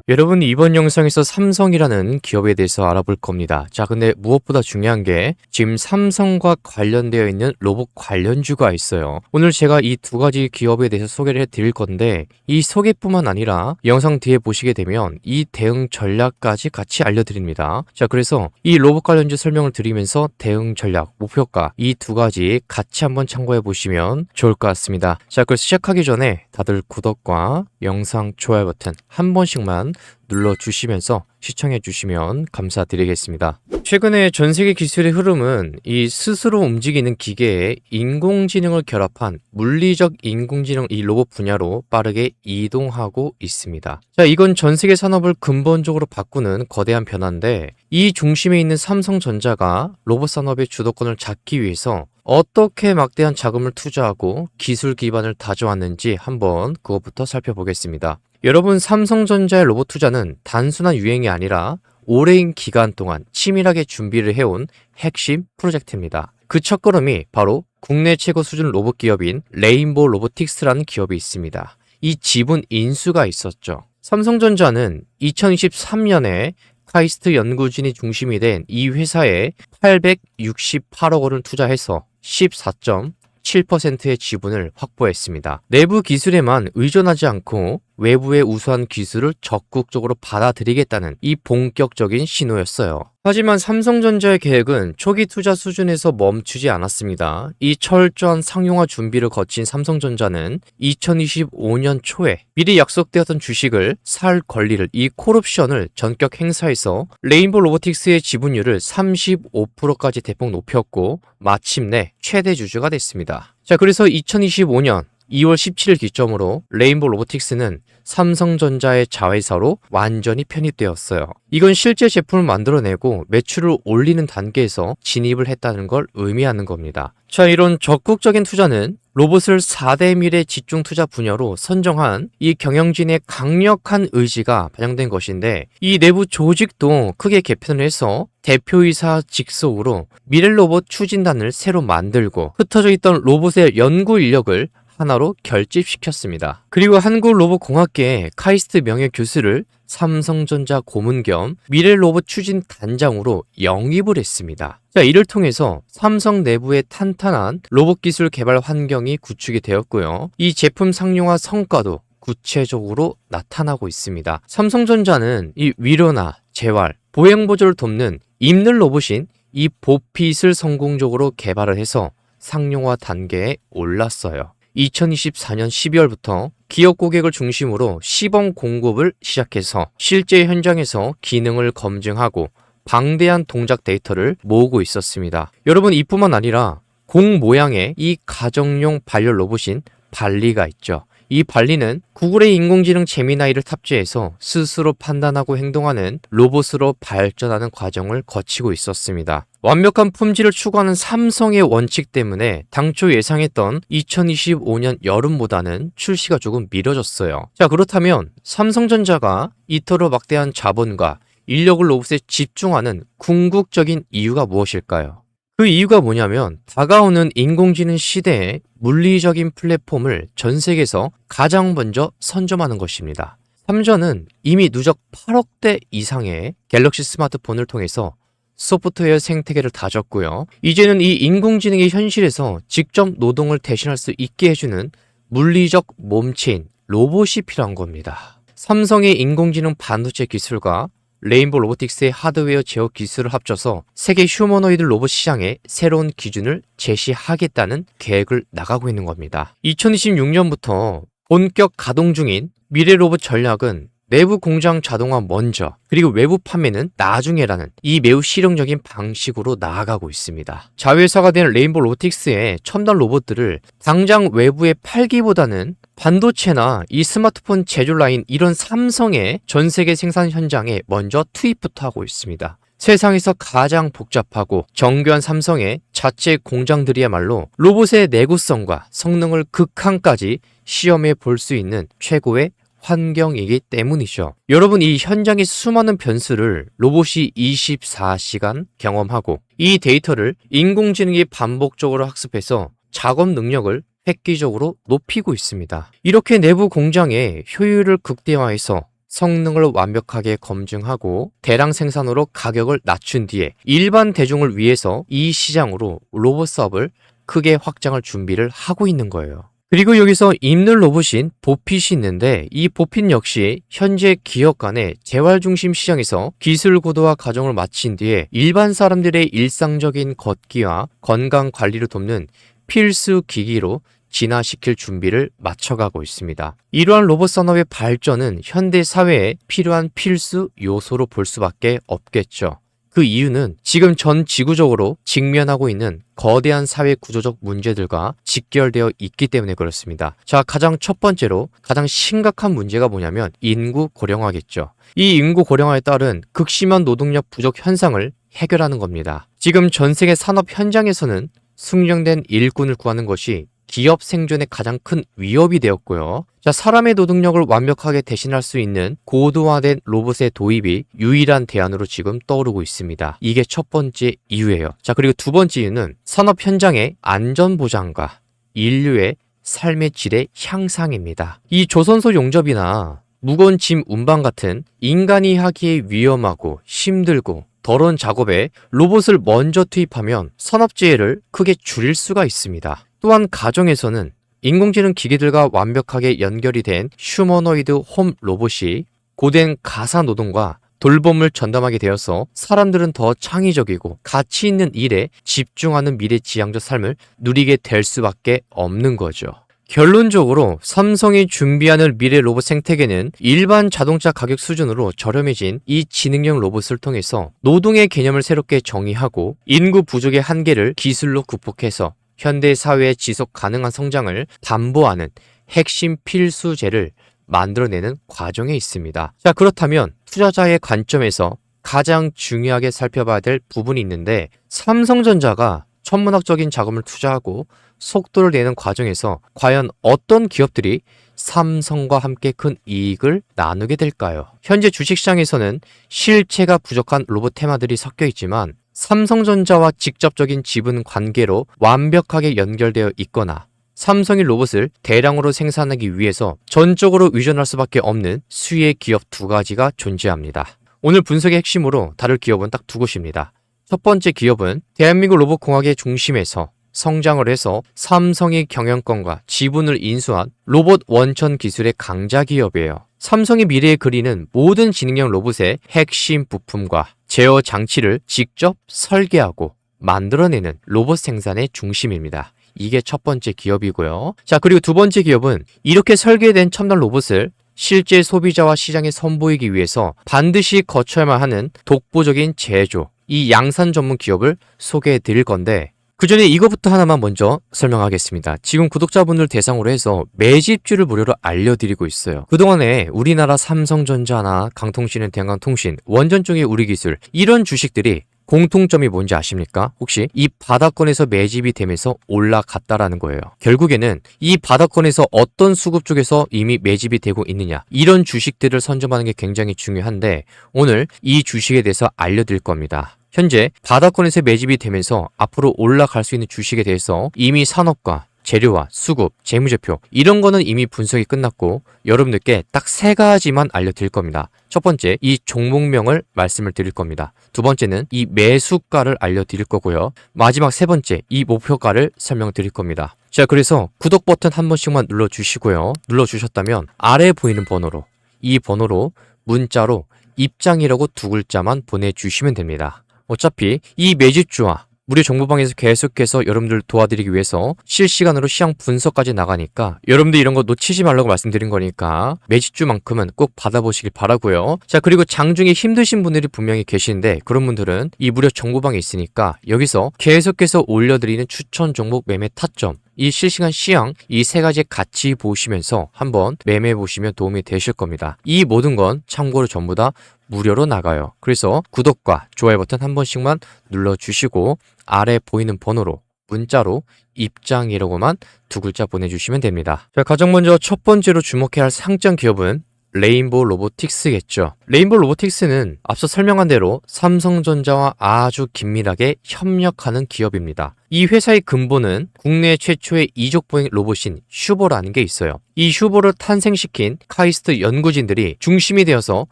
여러분, 이번 영상에서 삼성이라는 기업에 대해서 알아볼 겁니다. 자, 근데 무엇보다 중요한 게 지금 삼성과 관련되어 있는 로봇 관련주가 있어요. 오늘 제가 이 두 가지 기업에 대해서 소개를 해드릴 건데, 이 소개뿐만 아니라 영상 뒤에 보시게 되면 이 대응 전략까지 같이 알려드립니다. 자, 그래서 이 로봇 관련주 설명을 드리면서 대응 전략, 목표가 이 두 가지 같이 한번 참고해 보시면 좋을 것 같습니다. 자, 그래서 시작하기 전에 다들 구독과 영상 좋아요 버튼 한 번씩만 눌러주시면서 시청해주시면 감사드리겠습니다. 최근에 전 세계 기술의 흐름은 이 스스로 움직이는 기계에 인공지능을 결합한 물리적 인공지능 이 로봇 분야로 빠르게 이동하고 있습니다. 자, 이건 전 세계 산업을 근본적으로 바꾸는 거대한 변화인데, 이 중심에 있는 삼성전자가 로봇 산업의 주도권을 잡기 위해서 어떻게 막대한 자금을 투자하고 기술 기반을 다져왔는지 한번 그것부터 살펴보겠습니다. 여러분, 삼성전자의 로봇 투자는 단순한 유행이 아니라 오랜 기간 동안 치밀하게 준비를 해온 핵심 프로젝트입니다. 그 첫걸음이 바로 국내 최고 수준 로봇 기업인 레인보우 로보틱스라는 기업이 있습니다. 이 지분 인수가 있었죠. 삼성전자는 2023년에 카이스트 연구진이 중심이 된 이 회사에 868억 원을 투자해서 14.7%의 지분을 확보했습니다. 내부 기술에만 의존하지 않고 외부의 우수한 기술을 적극적으로 받아들이겠다는 이 본격적인 신호였어요. 하지만 삼성전자의 계획은 초기 투자 수준에서 멈추지 않았습니다. 이 철저한 상용화 준비를 거친 삼성전자는 2025년 초에 미리 약속되었던 주식을 살 권리를, 이 콜옵션을 전격 행사해서 레인보우 로보틱스의 지분율을 35%까지 대폭 높였고 마침내 최대 주주가 됐습니다. 자, 그래서 2025년 2월 17일 기점으로 레인보우 로보틱스는 삼성전자의 자회사로 완전히 편입되었어요. 이건 실제 제품을 만들어내고 매출을 올리는 단계에서 진입을 했다는 걸 의미하는 겁니다. 자, 이런 적극적인 투자는 로봇을 4대 미래 집중 투자 분야로 선정한 이 경영진의 강력한 의지가 반영된 것인데, 이 내부 조직도 크게 개편을 해서 대표이사 직속으로 미래 로봇 추진단을 새로 만들고 흩어져 있던 로봇의 연구 인력을 하나로 결집시켰습니다. 그리고 한국로봇공학계의 카이스트 명예 교수를 삼성전자 고문 겸 미래 로봇 추진 단장으로 영입을 했습니다. 자, 이를 통해서 삼성 내부의 탄탄한 로봇 기술 개발 환경이 구축이 되었고요. 이 제품 상용화 성과도 구체적으로 나타나고 있습니다. 삼성전자는 이 위로나 재활, 보행 보조를 돕는 입는 로봇인 이 보핏을 성공적으로 개발을 해서 상용화 단계에 올랐어요. 2024년 12월부터 기업 고객을 중심으로 시범 공급을 시작해서 실제 현장에서 기능을 검증하고 방대한 동작 데이터를 모으고 있었습니다. 여러분, 이뿐만 아니라 공 모양의 이 가정용 반려 로봇인 발리가 있죠. 이 발리는 구글의 인공지능 제미나이를 탑재해서 스스로 판단하고 행동하는 로봇으로 발전하는 과정을 거치고 있었습니다. 완벽한 품질을 추구하는 삼성의 원칙 때문에 당초 예상했던 2025년 여름보다는 출시가 조금 미뤄졌어요. 자, 그렇다면 삼성전자가 이토록 막대한 자본과 인력을 로봇에 집중하는 궁극적인 이유가 무엇일까요? 그 이유가 뭐냐면, 다가오는 인공지능 시대에 물리적인 플랫폼을 전 세계에서 가장 먼저 선점하는 것입니다. 삼전은 이미 누적 8억대 이상의 갤럭시 스마트폰을 통해서 소프트웨어 생태계를 다졌고요. 이제는 이 인공지능이 현실에서 직접 노동을 대신할 수 있게 해주는 물리적 몸체인 로봇이 필요한 겁니다. 삼성의 인공지능 반도체 기술과 레인보우 로보틱스의 하드웨어 제어 기술을 합쳐서 세계 휴머노이드 로봇 시장에 새로운 기준을 제시하겠다는 계획을 나가고 있는 겁니다. 2026년부터 본격 가동 중인 미래 로봇 전략은 내부 공장 자동화 먼저, 그리고 외부 판매는 나중에라는 이 매우 실용적인 방식으로 나아가고 있습니다. 자회사가 된 레인보우 로보틱스의 첨단 로봇들을 당장 외부에 팔기보다는 반도체나 이 스마트폰 제조 라인, 이런 삼성의 전 세계 생산 현장에 먼저 투입부터 하고 있습니다. 세상에서 가장 복잡하고 정교한 삼성의 자체 공장들이야말로 로봇의 내구성과 성능을 극한까지 시험해 볼 수 있는 최고의 환경이기 때문이죠. 여러분, 이 현장의 수많은 변수를 로봇이 24시간 경험하고 이 데이터를 인공지능이 반복적으로 학습해서 작업 능력을 획기적으로 높이고 있습니다. 이렇게 내부 공장의 효율을 극대화해서 성능을 완벽하게 검증하고 대량 생산으로 가격을 낮춘 뒤에 일반 대중을 위해서 이 시장으로 로봇 사업을 크게 확장할 준비를 하고 있는 거예요. 그리고 여기서 입는 로봇인 보핏이 있는데 이 보핏 역시 현재 기업 간의 재활 중심 시장에서 기술 고도화 과정을 마친 뒤에 일반 사람들의 일상적인 걷기와 건강 관리를 돕는 필수 기기로 진화시킬 준비를 맞춰가고 있습니다. 이러한 로봇 산업의 발전은 현대 사회에 필요한 필수 요소로 볼 수밖에 없겠죠. 그 이유는 지금 전 지구적으로 직면하고 있는 거대한 사회 구조적 문제들과 직결되어 있기 때문에 그렇습니다. 자, 가장 첫 번째로 가장 심각한 문제가 뭐냐면 인구 고령화겠죠. 이 인구 고령화에 따른 극심한 노동력 부족 현상을 해결하는 겁니다. 지금 전 세계 산업 현장에서는 숙련된 일꾼을 구하는 것이 기업 생존에 가장 큰 위협이 되었고요. 자, 사람의 노동력을 완벽하게 대신할 수 있는 고도화된 로봇의 도입이 유일한 대안으로 지금 떠오르고 있습니다. 이게 첫 번째 이유예요. 자, 그리고 두 번째 이유는 산업 현장의 안전 보장과 인류의 삶의 질의 향상입니다. 이 조선소 용접이나 무거운 짐 운반 같은 인간이 하기에 위험하고 힘들고 더러운 작업에 로봇을 먼저 투입하면 산업재해를 크게 줄일 수가 있습니다. 또한 가정에서는 인공지능 기기들과 완벽하게 연결이 된 휴머노이드 홈 로봇이 고된 가사 노동과 돌봄을 전담하게 되어서 사람들은 더 창의적이고 가치 있는 일에 집중하는 미래지향적 삶을 누리게 될 수밖에 없는 거죠. 결론적으로 삼성이 준비하는 미래 로봇 생태계는 일반 자동차 가격 수준으로 저렴해진 이 지능형 로봇을 통해서 노동의 개념을 새롭게 정의하고 인구 부족의 한계를 기술로 극복해서 현대 사회의 지속 가능한 성장을 담보하는 핵심 필수제를 만들어내는 과정에 있습니다. 자, 그렇다면 투자자의 관점에서 가장 중요하게 살펴봐야 될 부분이 있는데 삼성전자가 천문학적인 자금을 투자하고 속도를 내는 과정에서 과연 어떤 기업들이 삼성과 함께 큰 이익을 나누게 될까요? 현재 주식시장에서는 실체가 부족한 로봇 테마들이 섞여 있지만 삼성전자와 직접적인 지분 관계로 완벽하게 연결되어 있거나 삼성이 로봇을 대량으로 생산하기 위해서 전적으로 의존할 수밖에 없는 수의 기업 두 가지가 존재합니다. 오늘 분석의 핵심으로 다룰 기업은 딱 두 곳입니다. 첫 번째 기업은 대한민국 로봇공학의 중심에서 성장을 해서 삼성의 경영권과 지분을 인수한 로봇 원천 기술의 강자 기업이에요. 삼성의 미래에 그리는 모든 지능형 로봇의 핵심 부품과 제어 장치를 직접 설계하고 만들어내는 로봇 생산의 중심입니다. 이게 첫 번째 기업이고요. 자, 그리고 두 번째 기업은 이렇게 설계된 첨단 로봇을 실제 소비자와 시장에 선보이기 위해서 반드시 거쳐야만 하는 독보적인 제조, 이 양산 전문 기업을 소개해 드릴 건데 그 전에 이거부터 하나만 먼저 설명하겠습니다. 지금 구독자분들 대상으로 해서 매집주를 무료로 알려드리고 있어요. 그동안에 우리나라 삼성전자나 강통신은 대한통신, 원전 쪽의 우리기술 이런 주식들이 공통점이 뭔지 아십니까? 혹시 이 바닥권에서 매집이 되면서 올라갔다라는 거예요. 결국에는 이 바닥권에서 어떤 수급 쪽에서 이미 매집이 되고 있느냐 이런 주식들을 선점하는 게 굉장히 중요한데 오늘 이 주식에 대해서 알려드릴 겁니다. 현재 바닥권에서 매집이 되면서 앞으로 올라갈 수 있는 주식에 대해서 이미 산업과 재료와 수급, 재무제표 이런 거는 이미 분석이 끝났고 여러분들께 딱 세 가지만 알려드릴 겁니다. 첫 번째, 이 종목명을 말씀을 드릴 겁니다. 두 번째는 이 매수가를 알려드릴 거고요. 마지막 세 번째, 이 목표가를 설명드릴 겁니다. 자, 그래서 구독 버튼 한 번씩만 눌러주시고요. 눌러주셨다면 아래 보이는 번호로 이 번호로 문자로 입장이라고 두 글자만 보내주시면 됩니다. 어차피 이 매집주와 무료 정보방에서 계속해서 여러분들 도와드리기 위해서 실시간으로 시장 분석까지 나가니까 여러분들 이런 거 놓치지 말라고 말씀드린 거니까 매집주만큼은 꼭 받아보시길 바라고요. 자, 그리고 장중에 힘드신 분들이 분명히 계시는데 그런 분들은 이 무료 정보방에 있으니까 여기서 계속해서 올려드리는 추천 종목 매매 타점 이 실시간 시황 이 세 가지 같이 보시면서 한번 매매해 보시면 도움이 되실 겁니다. 이 모든 건 참고로 전부 다 무료로 나가요. 그래서 구독과 좋아요 버튼 한 번씩만 눌러주시고 아래 보이는 번호로 문자로 입장이라고만 두 글자 보내주시면 됩니다. 자, 가장 먼저 첫 번째로 주목해야 할 상장 기업은 레인보우 로보틱스겠죠. 레인보우 로보틱스는 앞서 설명한 대로 삼성전자와 아주 긴밀하게 협력하는 기업입니다. 이 회사의 근본은 국내 최초의 이족보행 로봇인 슈보라는 게 있어요. 이 슈보를 탄생시킨 카이스트 연구진들이 중심이 되어서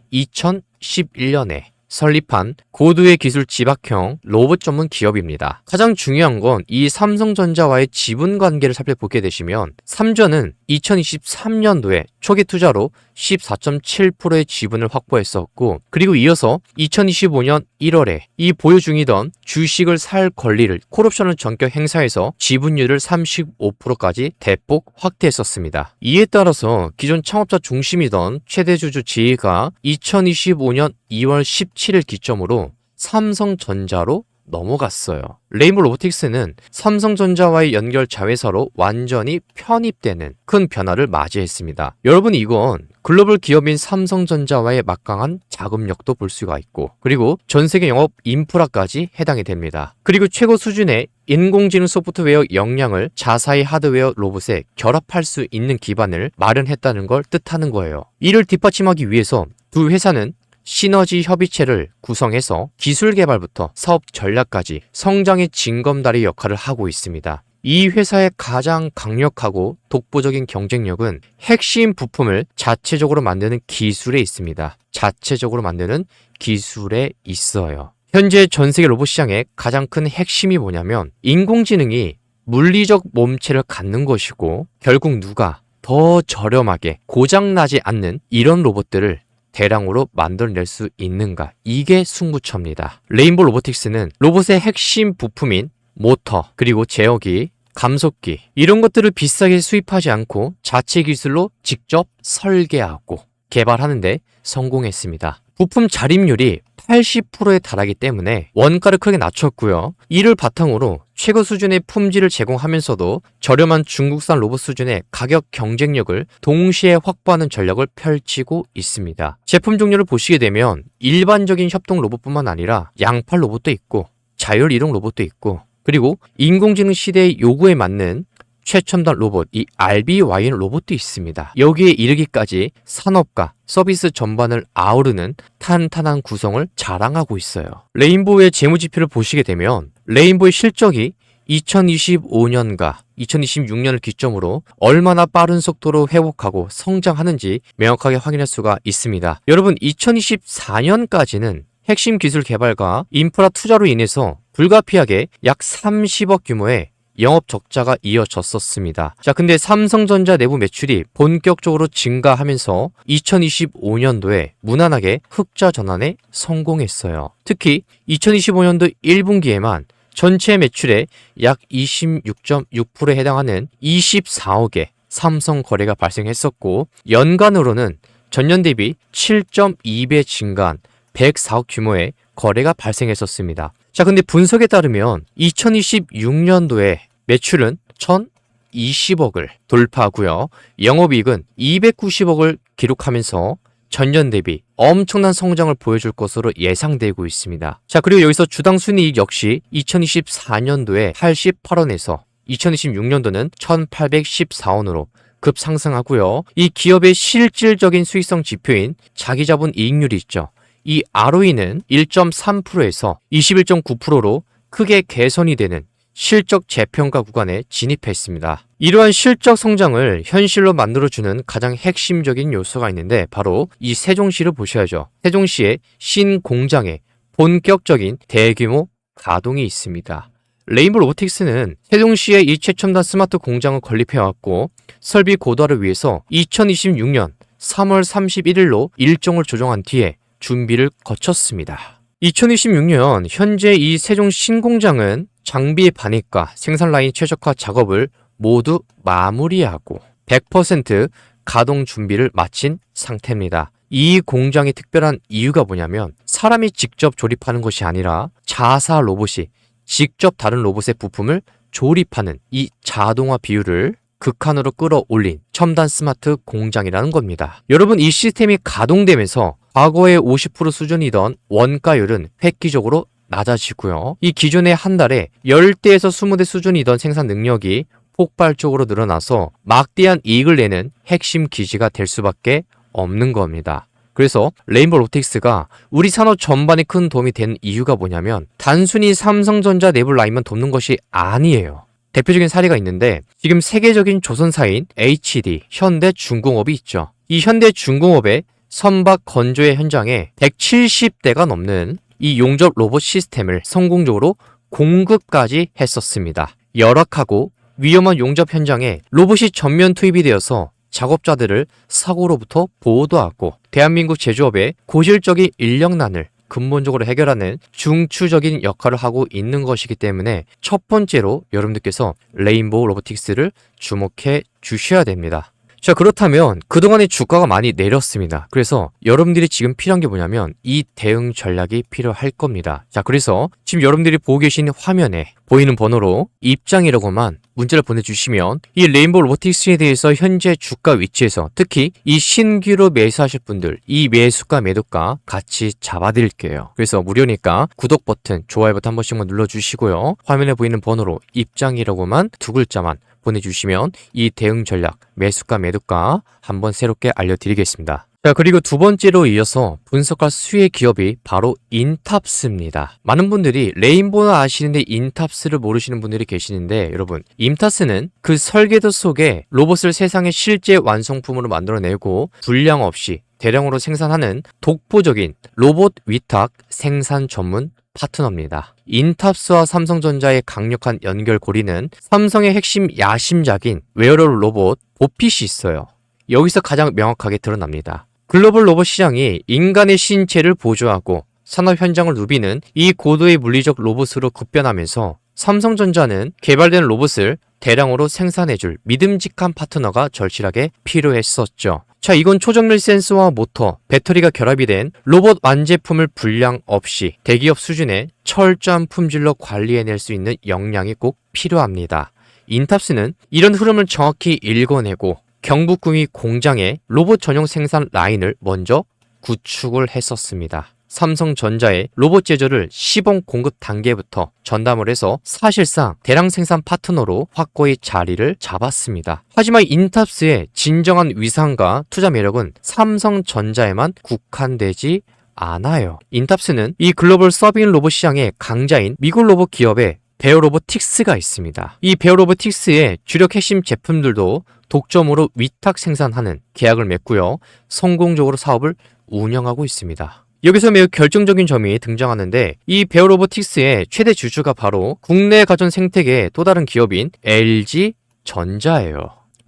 2011년에 설립한 고도의 기술 집약형 로봇 전문 기업입니다. 가장 중요한 건 이 삼성전자와의 지분 관계를 살펴보게 되시면 삼전은 2023년도에 초기 투자로 14.7%의 지분을 확보했었고, 그리고 이어서 2025년 1월에 이 보유 중이던 주식을 살 권리를 콜옵션을 전격 행사해서 지분율을 35%까지 대폭 확대했었습니다. 이에 따라서 기존 창업자 중심이던 최대 주주 지위가 2025년 2월 17일 기점으로 삼성전자로 넘어갔어요. 레인보우 로보틱스는 삼성전자와의 연결 자회사로 완전히 편입되는 큰 변화를 맞이했습니다. 여러분, 이건 글로벌 기업인 삼성전자와의 막강한 자금력도 볼 수가 있고, 그리고 전 세계 영업 인프라까지 해당이 됩니다. 그리고 최고 수준의 인공지능 소프트웨어 역량을 자사의 하드웨어 로봇에 결합할 수 있는 기반을 마련했다는 걸 뜻하는 거예요. 이를 뒷받침하기 위해서 두 회사는 시너지 협의체를 구성해서 기술 개발부터 사업 전략까지 성장의 징검다리 역할을 하고 있습니다. 이 회사의 가장 강력하고 독보적인 경쟁력은 핵심 부품을 자체적으로 만드는 기술에 있습니다. 자체적으로 만드는 기술에 있어요. 현재 전 세계 로봇 시장의 가장 큰 핵심이 뭐냐면 인공지능이 물리적 몸체를 갖는 것이고, 결국 누가 더 저렴하게 고장나지 않는 이런 로봇들을 대량으로 만들어낼 수 있는가, 이게 승부처입니다. 레인보우 로보틱스는 로봇의 핵심 부품인 모터, 그리고 제어기, 감속기 이런 것들을 비싸게 수입하지 않고 자체 기술로 직접 설계하고 개발하는데 성공했습니다. 부품 자립률이 80%에 달하기 때문에 원가를 크게 낮췄고요. 이를 바탕으로 최고 수준의 품질을 제공하면서도 저렴한 중국산 로봇 수준의 가격 경쟁력을 동시에 확보하는 전략을 펼치고 있습니다. 제품 종류를 보시게 되면 일반적인 협동 로봇뿐만 아니라 양팔 로봇도 있고 자율 이동 로봇도 있고, 그리고 인공지능 시대의 요구에 맞는 최첨단 로봇, 이 RBYN 로봇도 있습니다. 여기에 이르기까지 산업과 서비스 전반을 아우르는 탄탄한 구성을 자랑하고 있어요. 레인보우의 재무지표를 보시게 되면 레인보우의 실적이 2025년과 2026년을 기점으로 얼마나 빠른 속도로 회복하고 성장하는지 명확하게 확인할 수가 있습니다. 여러분, 2024년까지는 핵심 기술 개발과 인프라 투자로 인해서 불가피하게 약 30억 규모의 영업 적자가 이어졌었습니다. 자, 근데 삼성전자 내부 매출이 본격적으로 증가하면서 2025년도에 무난하게 흑자 전환에 성공했어요. 특히 2025년도 1분기에만 전체 매출의 약 26.6%에 해당하는 24억의 삼성 거래가 발생했었고, 연간으로는 전년 대비 7.2배 증가한 104억 규모의 거래가 발생했었습니다. 자, 근데 분석에 따르면 2026년도에 매출은 1,020억을 돌파하고요. 영업이익은 290억을 기록하면서 전년 대비 엄청난 성장을 보여줄 것으로 예상되고 있습니다. 자, 그리고 여기서 주당 순이익 역시 2024년도에 88원에서 2026년도는 1,814원으로 급상승하고요. 이 기업의 실질적인 수익성 지표인 자기자본 이익률이 있죠. 이 ROE는 1.3%에서 21.9%로 크게 개선이 되는 실적 재평가 구간에 진입했습니다. 이러한 실적 성장을 현실로 만들어주는 가장 핵심적인 요소가 있는데 바로 이 세종시를 보셔야죠. 세종시의 신공장에 본격적인 대규모 가동이 있습니다. 레인보우 로보틱스는 세종시에 이 최첨단 스마트 공장을 건립해왔고, 설비 고도화를 위해서 2026년 3월 31일로 일정을 조정한 뒤에 준비를 거쳤습니다. 2026년 현재 이 세종 신공장은 장비 반입과 생산 라인 최적화 작업을 모두 마무리하고 100% 가동 준비를 마친 상태입니다. 이 공장이 특별한 이유가 뭐냐면 사람이 직접 조립하는 것이 아니라 자사 로봇이 직접 다른 로봇의 부품을 조립하는 이 자동화 비율을 극한으로 끌어올린 첨단 스마트 공장이라는 겁니다. 여러분, 이 시스템이 가동되면서 과거의 50% 수준이던 원가율은 획기적으로 낮아지고요. 이 기존의 한 달에 10대에서 20대 수준이던 생산 능력이 폭발적으로 늘어나서 막대한 이익을 내는 핵심 기지가 될 수밖에 없는 겁니다. 그래서 레인보우 로보틱스가 우리 산업 전반에 큰 도움이 된 이유가 뭐냐면 단순히 삼성전자 내부 라인만 돕는 것이 아니에요. 대표적인 사례가 있는데 지금 세계적인 조선사인 HD, 현대중공업이 있죠. 이 현대중공업의 선박 건조의 현장에 170대가 넘는 이 용접 로봇 시스템을 성공적으로 공급까지 했었습니다. 열악하고 위험한 용접 현장에 로봇이 전면 투입이 되어서 작업자들을 사고로부터 보호도 하고 대한민국 제조업의 고질적인 인력난을 근본적으로 해결하는 중추적인 역할을 하고 있는 것이기 때문에 첫 번째로 여러분들께서 레인보우 로보틱스를 주목해 주셔야 됩니다. 자, 그렇다면 그동안의 주가가 많이 내렸습니다. 그래서 여러분들이 지금 필요한 게 뭐냐면 이 대응 전략이 필요할 겁니다. 자, 그래서 지금 여러분들이 보고 계신 화면에 보이는 번호로 입장이라고만 문자를 보내주시면 이 레인보우 로보틱스에 대해서 현재 주가 위치에서 특히 이 신규로 매수하실 분들 이 매수가 매도가 같이 잡아드릴게요. 그래서 무료니까 구독 버튼, 좋아요 버튼 한 번씩만 눌러주시고요. 화면에 보이는 번호로 입장이라고만 두 글자만 보내주시면 이 대응 전략, 매수가 매도가 한번 새롭게 알려드리겠습니다. 자, 그리고 두 번째로 이어서 분석할 수혜 기업이 바로 인탑스입니다. 많은 분들이 레인보우는 아시는데 인탑스를 모르시는 분들이 계시는데 여러분, 인탑스는 그 설계도 속에 로봇을 세상의 실제 완성품으로 만들어내고 불량 없이 대량으로 생산하는 독보적인 로봇 위탁 생산 전문 파트너입니다. 인탑스와 삼성전자의 강력한 연결고리는 삼성의 핵심 야심작인 웨어러블 로봇 보핏이 있어요. 여기서 가장 명확하게 드러납니다. 글로벌 로봇 시장이 인간의 신체를 보조하고 산업 현장을 누비는 이 고도의 물리적 로봇으로 급변하면서 삼성전자는 개발된 로봇을 대량으로 생산해줄 믿음직한 파트너가 절실하게 필요했었죠. 자, 이건 초정밀 센서와 모터, 배터리가 결합이 된 로봇 완제품을 불량 없이 대기업 수준의 철저한 품질로 관리해낼 수 있는 역량이 꼭 필요합니다. 인탑스는 이런 흐름을 정확히 읽어내고 경북궁이 공장에 로봇 전용 생산 라인을 먼저 구축을 했었습니다. 삼성전자의 로봇 제조를 시범 공급 단계부터 전담을 해서 사실상 대량 생산 파트너로 확고히 자리를 잡았습니다. 하지만 인탑스의 진정한 위상과 투자 매력은 삼성전자에만 국한되지 않아요. 인탑스는 이 글로벌 서빙 로봇 시장의 강자인 미국 로봇 기업의 베어로보틱스가 있습니다. 이 베어로보틱스의 주력 핵심 제품들도 독점으로 위탁 생산하는 계약을 맺고요. 성공적으로 사업을 운영하고 있습니다. 여기서 매우 결정적인 점이 등장하는데 이 베어로보틱스의 최대 주주가 바로 국내 가전 생태계의 또 다른 기업인 LG전자예요.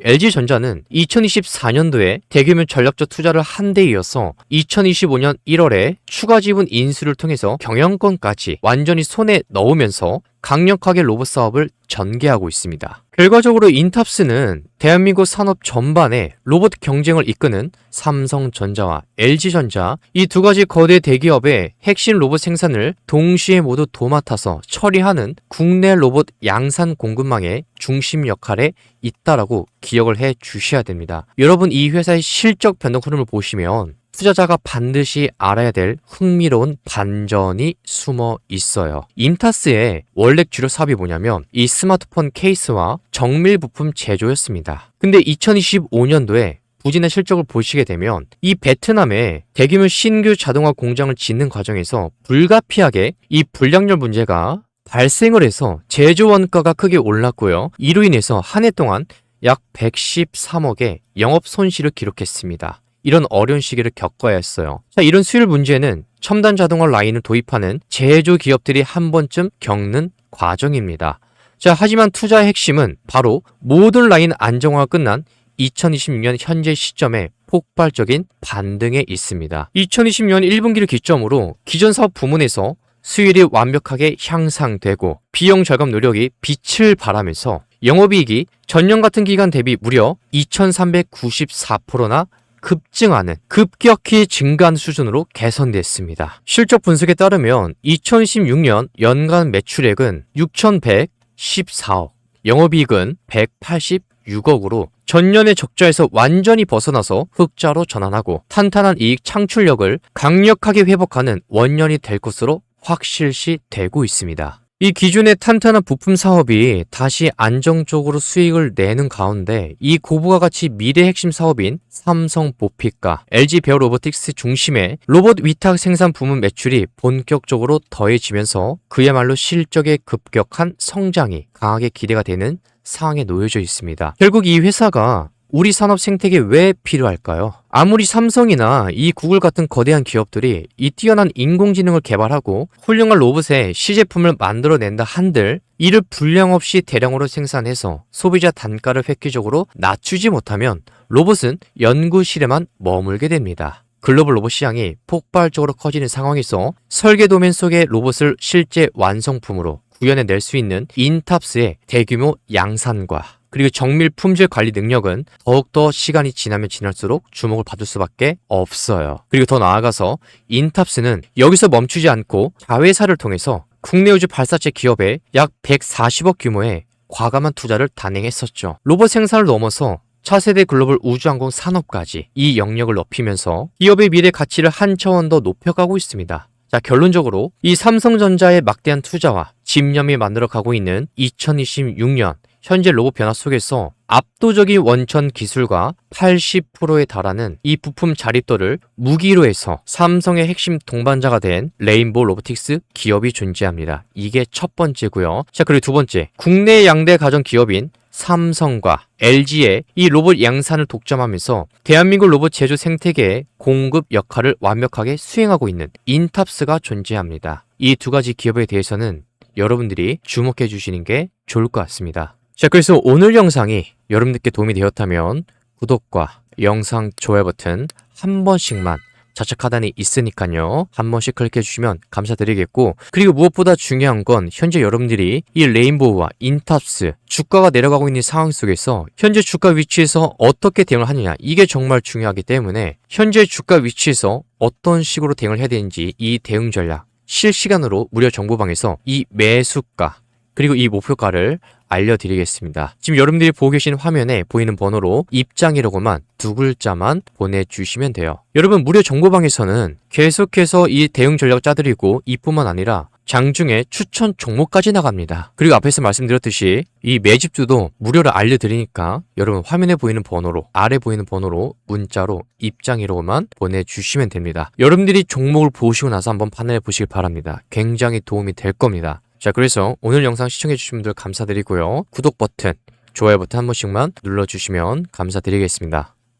LG전자는 2024년도에 대규모 전략적 투자를 한 데 이어서 2025년 1월에 추가 지분 인수를 통해서 경영권까지 완전히 손에 넣으면서 강력하게 로봇 사업을 전개하고 있습니다. 결과적으로 인탑스는 대한민국 산업 전반에 로봇 경쟁을 이끄는 삼성전자와 LG전자 이 두 가지 거대 대기업의 핵심 로봇 생산을 동시에 모두 도맡아서 처리하는 국내 로봇 양산 공급망의 중심 역할에 있다라고 기억을 해 주셔야 됩니다. 여러분, 이 회사의 실적 변동 흐름을 보시면 투자자가 반드시 알아야 될 흥미로운 반전이 숨어 있어요. 인탑스의 원래 주력 사업이 뭐냐면 이 스마트폰 케이스와 정밀 부품 제조였습니다. 근데 2025년도에 부진한 실적을 보시게 되면 이 베트남에 대규모 신규 자동화 공장을 짓는 과정에서 불가피하게 이 불량률 문제가 발생을 해서 제조 원가가 크게 올랐고요. 이로 인해서 한 해 동안 약 113억의 영업 손실을 기록했습니다. 이런 어려운 시기를 겪어야 했어요. 자, 이런 수율 문제는 첨단 자동화 라인을 도입하는 제조 기업들이 한 번쯤 겪는 과정입니다. 자, 하지만 투자의 핵심은 바로 모든 라인 안정화가 끝난 2026년 현재 시점에 폭발적인 반등에 있습니다. 2026년 1분기를 기점으로 기존 사업 부문에서 수율이 완벽하게 향상되고 비용 절감 노력이 빛을 발하면서 영업이익이 전년 같은 기간 대비 무려 2394%나 급증하는 급격히 증가한 수준으로 개선됐습니다. 실적 분석에 따르면 2016년 연간 매출액은 6,114억, 영업이익은 186억으로 전년의 적자에서 완전히 벗어나서 흑자로 전환하고 탄탄한 이익 창출력을 강력하게 회복하는 원년이 될 것으로 확실시 되고 있습니다. 이 기존의 탄탄한 부품 사업이 다시 안정적으로 수익을 내는 가운데 이 고부가 가치 미래 핵심 사업인 삼성 보피카, LG 베어 로보틱스 중심의 로봇 위탁 생산 부문 매출이 본격적으로 더해지면서 그야말로 실적의 급격한 성장이 강하게 기대가 되는 상황에 놓여져 있습니다. 결국 이 회사가 우리 산업 생태계에 왜 필요할까요? 아무리 삼성이나 이 구글 같은 거대한 기업들이 이 뛰어난 인공지능을 개발하고 훌륭한 로봇의 시제품을 만들어낸다 한들 이를 분량 없이 대량으로 생산해서 소비자 단가를 획기적으로 낮추지 못하면 로봇은 연구실에만 머물게 됩니다. 글로벌 로봇 시장이 폭발적으로 커지는 상황에서 설계 도면 속의 로봇을 실제 완성품으로 구현해낼 수 있는 인탑스의 대규모 양산과 그리고 정밀 품질 관리 능력은 더욱더 시간이 지나면 지날수록 주목을 받을 수밖에 없어요. 그리고 더 나아가서 인탑스는 여기서 멈추지 않고 자회사를 통해서 국내 우주 발사체 기업에 약 140억 규모의 과감한 투자를 단행했었죠. 로봇 생산을 넘어서 차세대 글로벌 우주항공 산업까지 이 영역을 넓히면서 기업의 미래 가치를 한 차원 더 높여가고 있습니다. 자, 결론적으로 이 삼성전자의 막대한 투자와 집념이 만들어가고 있는 2026년 현재 로봇 변화 속에서 압도적인 원천 기술과 80%에 달하는 이 부품 자립도를 무기로 해서 삼성의 핵심 동반자가 된 레인보우 로보틱스 기업이 존재합니다. 이게 첫 번째고요. 자, 그리고 두 번째, 국내 양대 가전 기업인 삼성과 LG의 이 로봇 양산을 독점하면서 대한민국 로봇 제조 생태계의 공급 역할을 완벽하게 수행하고 있는 인탑스가 존재합니다. 이 두 가지 기업에 대해서는 여러분들이 주목해 주시는 게 좋을 것 같습니다. 자, 그래서 오늘 영상이 여러분들께 도움이 되었다면 구독과 영상 좋아요 버튼 한 번씩만 좌측 하단에 있으니까요. 한 번씩 클릭해 주시면 감사드리겠고, 그리고 무엇보다 중요한 건 현재 여러분들이 이 레인보우와 인탑스 주가가 내려가고 있는 상황 속에서 현재 주가 위치에서 어떻게 대응을 하느냐, 이게 정말 중요하기 때문에 현재 주가 위치에서 어떤 식으로 대응을 해야 되는지 이 대응 전략 실시간으로 무료 정보방에서 이 매수가 그리고 이 목표가를 알려드리겠습니다. 지금 여러분들이 보고 계신 화면에 보이는 번호로 입장이라고만 두 글자만 보내주시면 돼요. 여러분, 무료 정보방에서는 계속해서 이 대응 전략 짜드리고 이뿐만 아니라 장중에 추천 종목까지 나갑니다. 그리고 앞에서 말씀드렸듯이 이 매집주도 무료로 알려드리니까 여러분 화면에 보이는 번호로, 아래 보이는 번호로 문자로 입장이라고만 보내주시면 됩니다. 여러분들이 종목을 보시고 나서 한번 판단해 보시길 바랍니다. 굉장히 도움이 될 겁니다. 자, 그래서 오늘 영상 시청해주신 분들 감사드리고요. 구독 버튼, 좋아요 버튼 한 번씩만 눌러주시면 감사드리겠습니다.